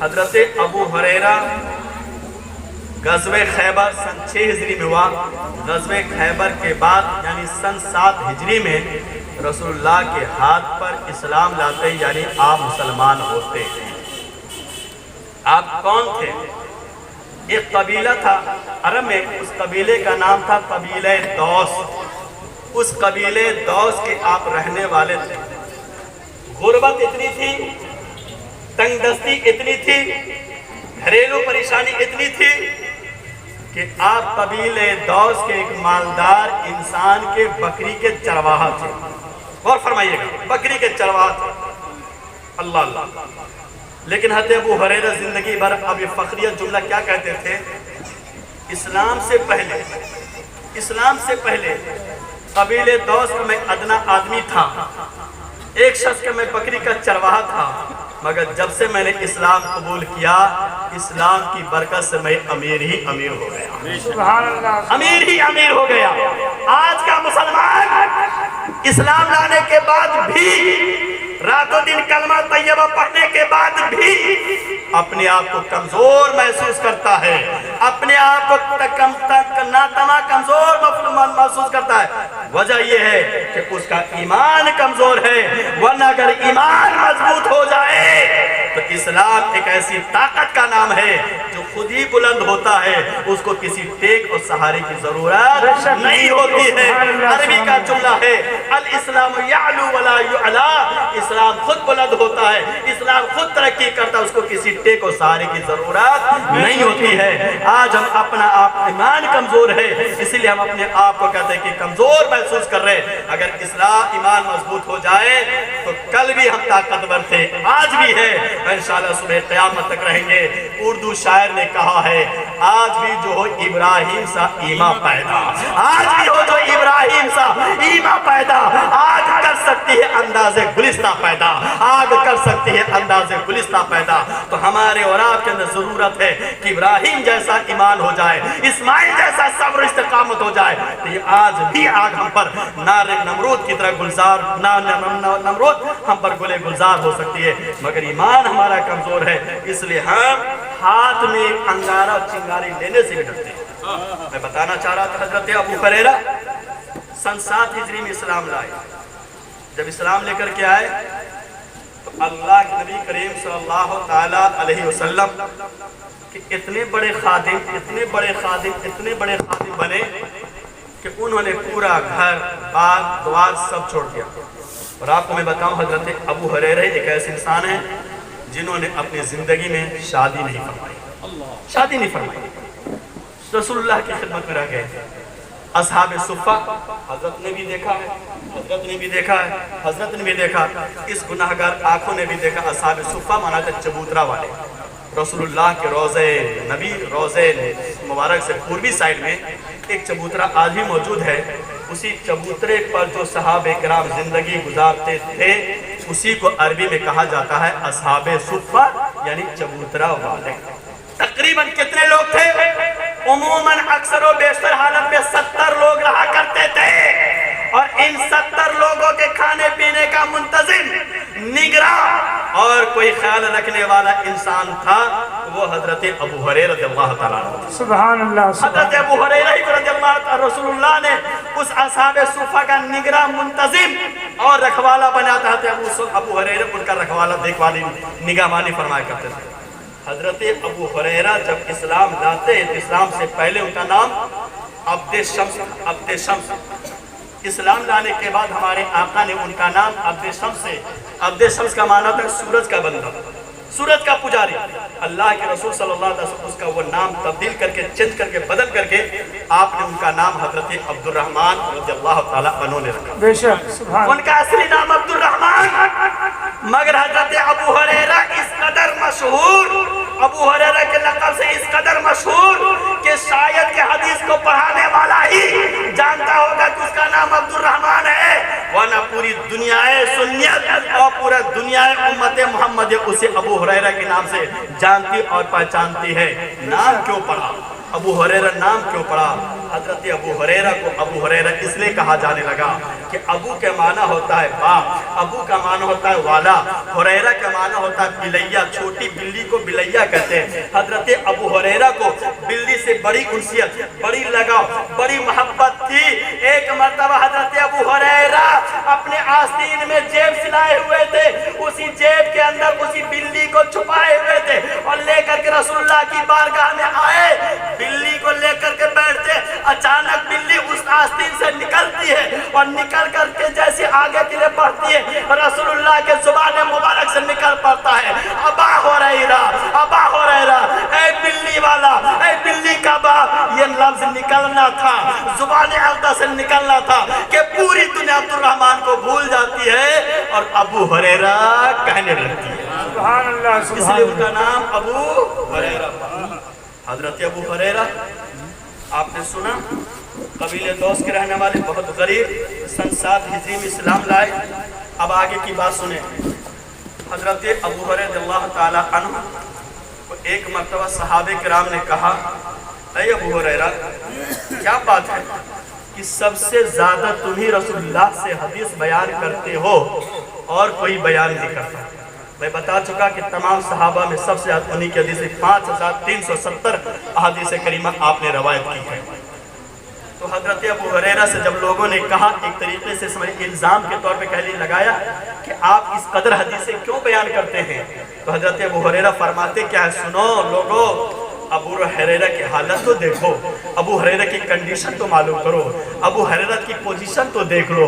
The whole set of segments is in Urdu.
حضرت ابو ہریرہ غزوہ خیبر سن 6 ہجری میں ہوا. غزوہ خیبر کے بعد یعنی سن 7 ہجری میں رسول اللہ کے ہاتھ پر اسلام لاتے یعنی آپ مسلمان ہوتے ہیں. آپ کون تھے؟ ایک قبیلہ تھا عرب میں، اس قبیلے کا نام تھا قبیلہ دوس. اس قبیلے دوس کے آپ رہنے والے تھے. غربت اتنی تھی، تنگ دستی اتنی تھی، گھریلو پریشانی اتنی تھی کہ آپ قبیلے دوس کے ایک مالدار انسان کے بکری کے چرواہا تھے. غور فرمائیے گا، بکری کے چرواہا تھے. اللہ اللہ. لیکن حضرت ابو ہریرہ زندگی بھر اب یہ فخریت جملہ کیا کہتے تھے؟ اسلام سے پہلے قبیلے دوس کا میں ادنا آدمی تھا، ایک شخص کا میں بکری کا چرواہا تھا، مگر جب سے میں نے اسلام قبول کیا اسلام کی برکت سے میں امیر ہی امیر ہو گیا. امیر ہی امیر ہو گیا. آج کا مسلمان اسلام لانے کے بعد بھی، رات و دن کلمہ طیبہ پڑھنے کے بعد بھی اپنے آپ کو کمزور محسوس کرتا ہے، اپنے آپ کو ناتما کمزور محسوس کرتا ہے. وجہ یہ ہے کہ اس کا ایمان کمزور ہے، ورنہ اگر ایمان مضبوط ہو جائے تو اسلام ایک ایسی طاقت کا نام ہے جو خود ہی بلند ہوتا ہے، اس کو کسی ٹیک اور سہارے کی ضرورت نہیں ہوتی ہے. عربی کا جملہ ہے الاسلام یعلو ولا یعلا. اسلام خود بلند ہوتا ہے، اسلام خود ترقی کرتا ہے، اس کو کسی ٹیک اور سہارے کی ضرورت نہیں ہوتی ہے. آج ہم اپنا آپ ایمان کمزور ہے، اسی لیے ہم اپنے آپ کو کہتے ہیں کہ کمزور محسوس کر رہے ہیں. اگر اسلام ایمان مضبوط ہو جائے تو کل بھی ہم طاقتور تھے، آج بھی ہے، انشاءاللہ صبح قیامت تک رہیں گے. اردو شاعر نے کہا ہے آج بھی جو ہو ابراہیم سا ایمان پیدا، آج بھی ہو جو ابراہیم سا ایمان پیدا. آج کر سکتی ہے انداز گلستہ پیدا، آگ کر سکتی ہے انداز گلستہ پیدا. تو ہمارے اور آپ کے اندر ضرورت ہے کہ ابراہیم جیسا ایمان ہو جائے، اسماعیل جیسا صبر استقامت ہو جائے. تو یہ آج بھی آگ ہم پر نمرود کی طرح گلزار، نمرود ہم پر گلے گلزار ہو سکتی ہے، مگر ایمان ہمارا کمزور ہے. اس لیے ہم ہاتھ میں انگارہ اور چنگاری لینے سے بھی ڈرتے ہیں. میں بتانا چاہ رہا تھا حضرت ابو ہریرہ سن 7 ہجری میں اسلام لائے. جب اسلام لے کر کے آئے تو اللہ کے نبی کریم صلی اللہ تعالیٰ علیہ وسلم کہ اتنے بڑے خادم بنے کہ انہوں نے پورا گھر باغ دوار سب چھوڑ دیا. اور آپ کو میں بتاؤں حضرت ابو ہریرہ ایک ایسے انسان ہیں جنہوں نے اپنی زندگی میں شادی نہیں فرمائی. رسول اللہ کی خدمت میں رہ گئے. اصحاب صفہ حضرت نے بھی دیکھا ہے، حضرت نے بھی دیکھا، اس گناہگار آنکھوں نے بھی دیکھا. اصحاب صفہ مانا تھا چبوترا والے. رسول اللہ کے روضے مبارک سے پوروی سائڈ میں ایک چبوترا آج بھی موجود ہے. اسی چبوترے پر جو صحابہ کرام زندگی گزارتے تھے اسی کو عربی میں کہا جاتا ہے اصحاب صفہ یعنی چبوترا والے. تقریباً کتنے لوگ تھے؟ عموماً اکثر و بیشتر حالت میں 70 لوگ رہا کرتے تھے. اور ان 70 لوگوں کے کھانے پینے کا منتظم، نگراں اور کوئی خیال رکھنے والا انسان تھا، وہ حضرت ابو ہریرہ رضی اللہ تعالیٰ عنہ. سبحان اللہ. حضرت ابو ہریرہ رضی اللہ تعالیٰ رسول اللہ نے اس اصحاب صفہ کا نگراں، منتظم اور رکھوالا بناتا تھا. ابو ہریرہ ان کا رکھوالا، دیکھوالی، نگہبانی فرمایا کرتے تھے. حضرت ابو ہریرہ جب اسلام لاتے ہیں تو اسلام سے پہلے ان کا نام عبد شمس. اسلام لانے کے بعد ہمارے آقا نے ان کا نام عبد شمس کا معنی تھا سورج کا بندہ، سورج کا پجاری. اللہ کے رسول صلی اللہ علیہ وسلم اس کا وہ نام تبدیل کر کے، چینج کر کے، بدل کر کے آپ نے ان کا نام حضرت عبد الرحمن رضی اللہ تعالیٰ عنہ نے رکھا. بے شک ان کا اصلی نام عبد الرحمن، مگر حضرت ابو ہریرہ اس قدر مشہور، ابو ہریرہ کے لقب سے اس قدر مشہور کہ شاید کہ حدیث کو پڑھانے والا ہی جانتا ہوگا کہ اس کا نام عبد الرحمن ہے، ورنہ پوری دنیا سنیت اور پورا دنیا امت محمد اسے ابو ہریرہ کے نام سے جانتی اور پہچانتی ہے. نام کیوں پڑھا؟ ابو ہریرہ نام کیوں پڑا؟ حضرت ابو ہریرہ کو ابو ہریرہ اس لیے کہا جانے لگا کہ ابو کے معنی ہوتا ہے باپ، ابو کا معنی ہوتا ہے والا، ہریرہ کا معنی ہوتا ہے بلیا، چھوٹی بلی کو بلیا کہتے ہیں۔ حضرت ابو ہریرہ کو بلی سے بڑی انسیت، بڑی لگاؤ، بڑی محبت تھی۔ ایک مرتبہ حضرت ابو ہریرہ اپنے آستین میں جیب سلائے ہوئے تھے، اسی جیب کے اندر اسی بلی کو چھپائے ہوئے تھے اور لے کر کے رسول اللہ کی بارگاہ میں آئے، بلی کو لے کر کے بیٹھتے، اچانک بلی اس آستین سے نکلتی ہے اور نکل کر کے جیسے آگے کے لیے بڑھتی ہے، رسول اللہ کے زبان مبارک سے نکل پڑتا ہے، ابا ہریرہ، ابا ہریرہ، اے بلی والا، اے بلی کا باپ۔ یہ لفظ نکلنا تھا، زبان اقدس سے نکلنا تھا کہ پوری دنیا عبد الرحمن کو بھول جاتی ہے اور ابو ہریرہ کہنے لگتی ہے۔ سبحان اللہ، اس سبحان لیے ان اللہ۔ کا نام ابو ہریرہ پڑا۔ حضرت ابو ہریرہ آپ نے سنا قبیلے دوس کے رہنے والے، بہت غریب، سن 7 ہجری میں اسلام لائے۔ اب آگے کی بات سنیں۔ حضرت ابو ہریرہ رضی اللہ تعالی عنہ کو ایک مرتبہ صحابہ کرام نے کہا، اے ابو ہریرہ کیا بات ہے کہ سب سے زیادہ تم ہی رسول اللہ سے حدیث بیان کرتے ہو اور کوئی بیان نہیں کرتا؟ میں بتا چکا کہ تمام صحابہ میں سب سے زیادہ انہی کی حدیث 5370 احادیث کریمہ آپ نے روایت کی ہے۔ تو حضرت ابو ہریرہ سے جب لوگوں نے کہا، ایک طریقے سے سمجھ الزام کے طور پہ کہنے لگایا کہ آپ اس قدر حدیثیں کیوں بیان کرتے ہیں، تو حضرت ابو ہریرہ فرماتے کیا ہے، سنو لوگو، ابو ہریرہ کی حالت تو دیکھو، ابو ہریرہ کی کنڈیشن تو معلوم کرو، ابو ہریرہ کی پوزیشن تو دیکھ لو۔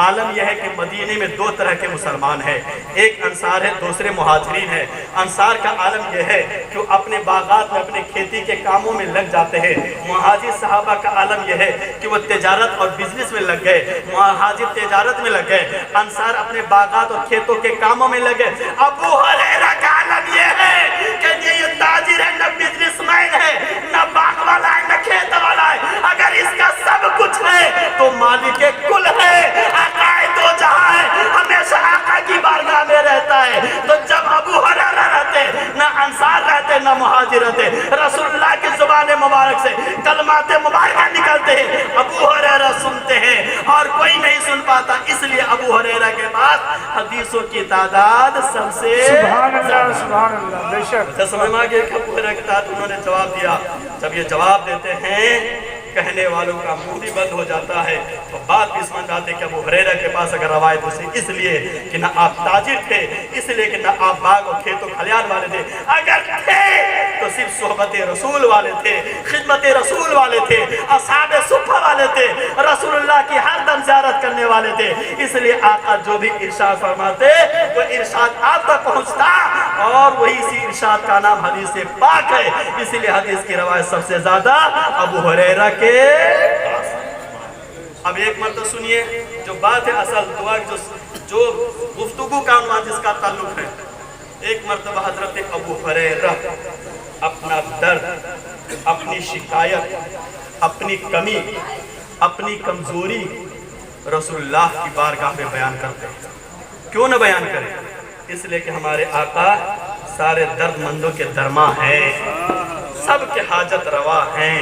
عالم یہ ہے کہ مدینے میں 2 طرح کے مسلمان ہیں، ایک انصار ہے، دوسرے مہاجرین ہیں۔ انصار کا عالم یہ ہے کہ وہ اپنے باغات میں اپنے کھیتی کے کاموں میں لگ جاتے ہیں۔ مہاجر صحابہ کا عالم یہ ہے کہ وہ تجارت اور بزنس میں لگ گئے، مہاجر تجارت میں لگ گئے، انصار اپنے باغات اور کھیتوں کے کاموں میں لگ گئے۔ ابو ہریرہ کا عالم یہ ہے کہ یہ تاجر ہے، نہ بزنس مین ہے، نہ باغ والا ہے، نہ کھیت والا ہے، اگر اس کا سب کچھ ہے تو مالک کل ہے، آقا دو جہاں ہے، ہمیشہ آقا کی بارگاہ میں رہتا ہے۔ تو جب ابو ہریرہ رہتے، نہ انصار رہتے نہ مہاجر رہتے، رسول اللہ کی زبان مبارک سے کلمات مبارکہ نکلتے ہیں، ابو ہریرہ سنتے ہیں اور کوئی نہیں سن پاتا، اس لیے ابو ہریرہ کے پاس حدیثوں کی تعداد سب سے سبحان اللہ، سبحان اللہ، بے شک۔ سمجھ میں آگیا کہ ابو ہریرہ کے تحت انہوں نے جواب دیا۔ جب یہ جواب دیتے ہیں کہنے والوں کا منہ بھی بند ہو جاتا ہے، تو بات بھی سمجھ آتے کہ ابو ہریرہ کے پاس اگر روایت اسے اس لیے کہ نہ آپ تاجر تھے، اس لیے کہ نہ آپ باغ اور کھیت و کھلیان والے تھے، اگر تھے تو صرف صحبت رسول والے تھے، خدمت رسول والے تھے، اصحاب صفہ والے تھے، رسول اللہ کی ہر دم زیارت کرنے والے تھے۔ اس لیے آقا جو بھی ارشاد فرماتے وہ ارشاد آپ تک پہنچتا اور وہی اسی ارشاد کا نام حدیث پاک ہے۔ اس لیے حدیث کی روایت سب سے زیادہ ابو ہریرہ کے پاس۔ اب ایک مرتبہ سنیے جو بات ہے اصل دعا جو گفتگو کا عنوان جس کا تعلق ہے۔ ایک مرتبہ حضرت ابو ہریرہ اپنا درد، اپنی شکایت، اپنی کمی، اپنی کمزوری رسول اللہ کی بارگاہ میں بیان کرتے ہیں۔ کیوں نہ بیان کریں؟ اس لیے کہ ہمارے آقا سارے درد مندوں کے درما ہیں، سب کے حاجت روا ہیں،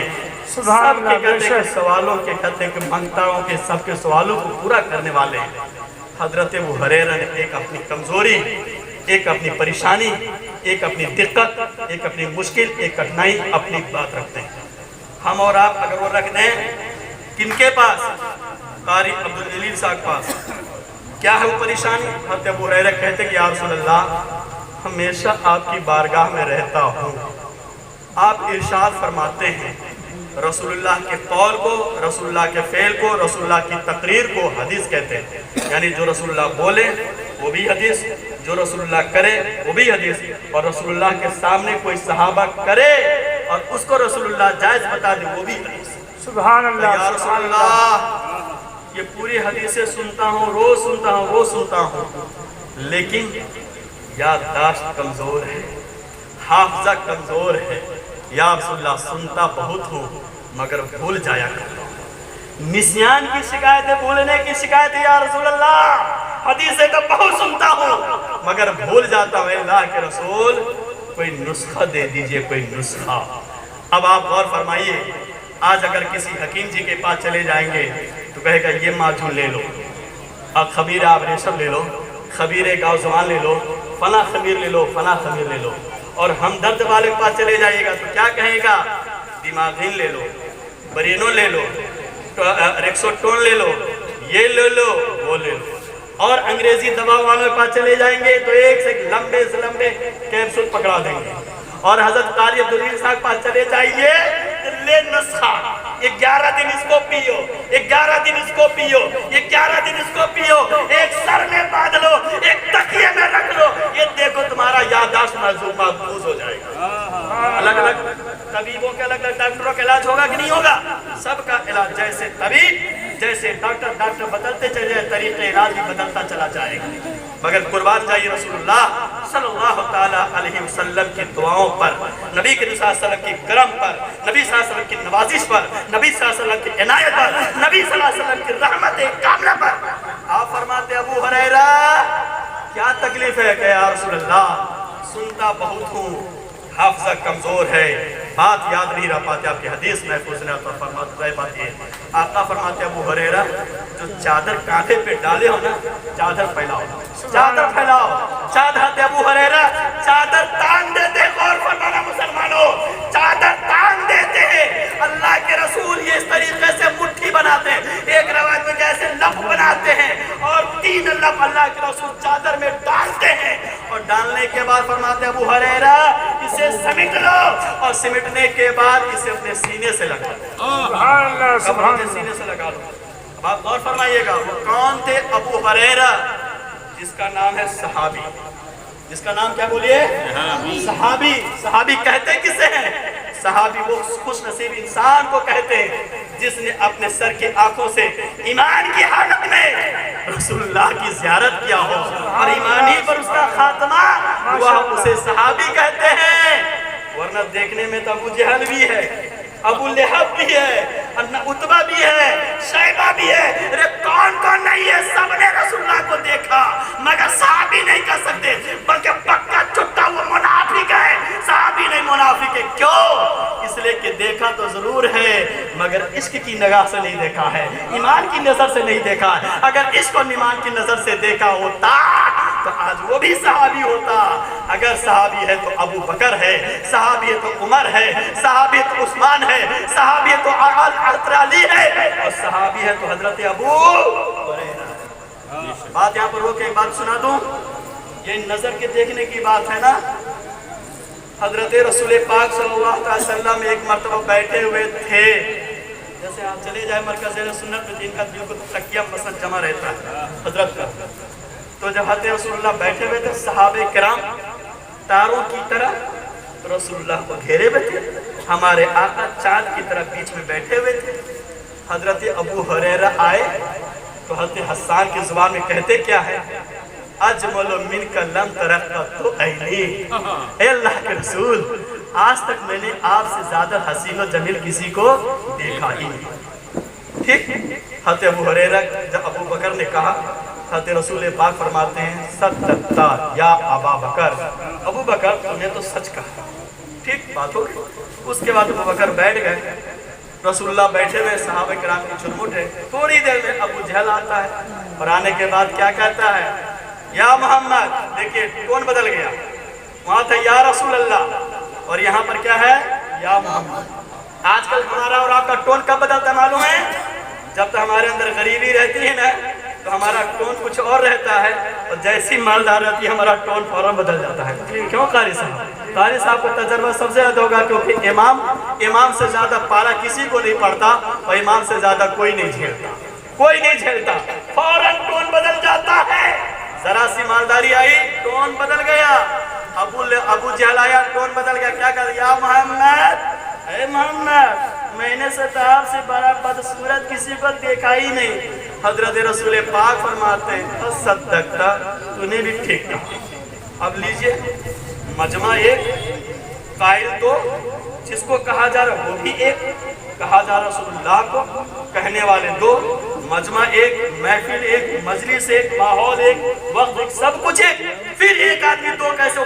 سب کے گدے کے سوالوں کے گدے کے منگتاؤں کے سب کے سوالوں کو پورا کرنے والے ہیں۔ حضرت ابو ہریرہ نے ایک اپنی کمزوری، ایک اپنی پریشانی، ایک اپنی دقت، ایک اپنی مشکل، ایک کٹھنائی اپنی بات رکھتے ہیں۔ ہم اور آپ اگر وہ رکھ دیں کن کے پاس؟ قاری عبدالجلیل صاحب پاس۔ کیا ہے وہ پریشانی؟ حضرت ابو ہریرہ کہتے کہ یا رسول اللہ ہمیشہ آپ کی بارگاہ میں رہتا ہوں، آپ ارشاد فرماتے ہیں، رسول اللہ کے قول کو، رسول اللہ کے فعل کو، رسول اللہ کی تقریر کو حدیث کہتے ہیں۔ یعنی جو رسول اللہ بولے وہ بھی حدیث، جو رسول اللہ کرے وہ بھی حدیث، اور رسول اللہ کے سامنے کوئی صحابہ کرے اور اس کو رسول اللہ جائز بتا دے وہ بھی حدیث۔ سبحان اللہ، یا رسول اللہ یہ پوری حدیثیں سنتا ہوں، روز سنتا ہوں، روز سنتا ہوں، لیکن یادداشت کمزور ہے، حافظہ کمزور ہے۔ یا رسول اللہ سنتا بہت ہوں مگر بھول جایا کرتا ہوں، نسیان کی شکایت ہے، بھولنے کی شکایت ہے۔ یا رسول اللہ حدیثیں تو بہت سنتا ہوں مگر بھول جاتا ہوں، اللہ کے رسول کوئی نسخہ دے دیجئے، کوئی نسخہ۔ اب آپ غور فرمائیے، آج اگر کسی حکیم جی کے پاس چلے جائیں گے تو کہے گا یہ معجون لے لو، اب خبیر آبریشم لے لو، خبیر گاؤں زبان لے لو، فلاں خبیر لے لو، فلاں خبیر لے لو، اور ہمدرد والے کے پاس چلے جائیے گا تو کیا کہے گا؟ دماغین لے لو، برینو لے لو، ریکسوٹون لے لو، یہ لے لو، وہ لے لو۔ اور انگریزی دوا والوں کے پاس چلے جائیں گے تو ایک سے لمبے سے لمبے کیپسول پکڑا دیں گے۔ اور حضرت قاری عبدالعزیز صاحب پاس چلے جائیے لے نسخہ، 11 دن اس کو پیو، 11 دن اس کو پیو، 11 دن اس کو پیو، ایک سر میں باندھ لو، ایک تکیے میں رکھ لو، یہ دیکھو تمہارا یادداشت محفوظ ہو جائے گا۔ الگ الگ طبیبوں کے الگ الگ ڈاکٹروں کا علاج ہوگا کہ نہیں ہوگا؟ سب کا علاج جیسے طبیب جیسے ڈاکٹر بدلتے چلے جائے، طریقہ علاج بھی بدلتا چلا جائے گا۔ مگر قربان جائیے رسول اللہ صلی اللہ تعالیٰ علیہ وسلم کی دعاؤں پر، نبی کریم صلی اللہ علیہ وسلم کی کرم پر، نبی صلی اللہ علیہ وسلم کی نوازش پر، نبی صلی اللہ علیہ وسلم کی عنایت پر، نبی صلی اللہ علیہ وسلم کی رحمت کاملہ پر۔ آپ فرماتے ابو ہریرہ کیا تکلیف ہے کہ یا رسول اللہ سنتا بہت ہوں، حافظہ کمزور ہے، بات یاد نہیں رہ پاتے، آپ کی حدیث محفوظ نہیں تو فرماتے بات یہ آقا فرماتے ابو ہریرہ جو چادر کانٹے پہ ڈالے ہو نا، چادر پھیلاؤ، چادر پھیلاؤ، چادر ابو ہریرہ چادر تان دیتے، غور فرمانا مسلمانوں، چادر تان دیتے ہیں۔ اللہ کے رسول یہ اس طریقے سے مٹھی بناتے ہیں، ایک روایت میں جیسے لپ بناتے ہیں اور 3 لپ اللہ کے رسول چادر میں ڈالتے ہیں، اور ڈالنے کے بعد فرماتے ابو ہریرہ اسے سمیٹ لو، اور سمٹنے کے بعد اسے اپنے سینے سے لگا لو، سبحان اللہ سبحان اپنے سینے سے لگا لو۔ اب آپ غور فرمائیے گا وہ کون تھے؟ ابو ہریرہ جس کا نام ہے صحابی، جس کا نام کیا بولیے؟ صحابی۔ صحابی کہتے کسے ہیں؟ صحابی وہ خوش نصیب انسان کو کہتے ہیں جس نے اپنے سر کی آنکھوں سے ایمان کی حالت میں رسول اللہ کی زیارت کیا ہو اور ایمانی پر اس کا خاتمہ ہوا، اسے صحابی کہتے ہیں۔ ورنہ دیکھنے میں تو ابو جہل بھی ہے، ابو لہب بھی ہے، عتبہ بھی ہے، شیبہ بھی ہے، ارے کون کون نہیں ہے؟ سب نے رسول اللہ کو دیکھا، مگر صحابی نہیں کہہ سکتے، بلکہ پکا چھٹا وہ منافق ہے، صحابی نہیں منافق ہے۔ کیوں؟ اس لیے کہ دیکھا تو ضرور ہے مگر عشق کی نگاہ سے نہیں دیکھا ہے، ایمان کی نظر سے نہیں دیکھا ہے۔ اگر عشق اور ایمان کی نظر سے دیکھا ہوتا تو آج وہ بھی صحابی ہوتا۔ اگر صحابی ہے تو ابو بکر ہے، صحابی ہے تو عمر ہے، صحابی ہے تو عثمان ہے، صحابی ہے تو حضرت علی ہے، اور صحابی ہے تو حضرت ابو ہریرہ۔ بات یہاں پر ہو کے ایک بات سنا دوں، یہ نظر کے دیکھنے کی بات ہے نا۔ حضرت رسول پاک صلی اللہ علیہ وسلم ایک مرتبہ بیٹھے ہوئے تھے، جیسے آپ چلے جائے مرکز سنت میں جن کا دل کو تکیہ مثلا جمع رہتا ہے حضرت کا، تو جب حضرت رسول اللہ بیٹھے ہوئے تھے صحابہ کرام تاروں کی طرح رسول اللہ کو گھیرے ہوئے تھے، ہمارے آقا چاند کی طرح بیچ میں بیٹھے ہوئے تھے۔ حضرت ابو ہریرہ آئے تو حضرت حسان کی زبان میں کہتے کیا ہے؟ اجمل منک لم ترقت تو عینی، اے اللہ کے رسول آج تک میں نے آپ سے زیادہ حسین و جمیل کسی کو دیکھا ہی نہیں۔ ٹھیک، حضرت ابو ہریرہ جب ابو بکر نے کہا، حضرت رسول پاک فرماتے ہیں صدقتا یا ابا بکر، ابو بکر تم نے تو سچ کہا۔ ٹھیک بات ہو گئی۔ اس کے بعد ابو بکر بیٹھ گئے، رسول اللہ بیٹھے ہوئے، صحابہ کرام کی چرمٹ ہے۔ تھوڑی دیر میں ابو جہل آتا ہے اور آنے کے بعد کیا کہتا ہے؟ یا محمد، دیکھیے ٹون بدل گیا، وہاں تھا یا رسول اللہ اور یہاں پر کیا ہے؟ یا محمد۔ آج کل ہمارا اور آپ کا ٹون کب بدلتا معلوم ہے؟ جب تک ہمارے اندر غریبی رہتی ہے نا تو ہمارا ٹون کچھ اور رہتا ہے، اور جیسی مالدار رہتی ہے ہمارا ٹون فوراً بدل جاتا ہے۔ کیوں قاری صاحب؟ قاری صاحب کو تجربہ سب سے زیادہ ہوگا، کیونکہ امام سے زیادہ پارا کسی کو نہیں پڑتا اور امام سے زیادہ کوئی نہیں جھیلتا، کوئی نہیں جھیلتا، فوراً ٹون بدل جاتا ہے۔ ذرا سی مالداری آئی ٹون بدل گیا، ابو جہل آیا ٹون بدل گیا، کیا کہا؟ یا محمد، اے محمد میں نے ستاب سے بڑا بدصورت کسی کو دیکھا ہی نہیں۔ حضرت رسول پاک فرماتے ہیں صدقتا، تو نے بھی ٹھیک کہا۔ اب لیجئے مجمع ایک، قائل تو جس کو کہا جا رہا وہ بھی ایک، کہا جا رہا رسول اللہ کو، کہنے والے دو، مجمع ایک، محفل ایک، مجلس ایک، ماحول ایک، وقت ایک، سب کچھ ایک، پھر ایک آدمی دو کیسے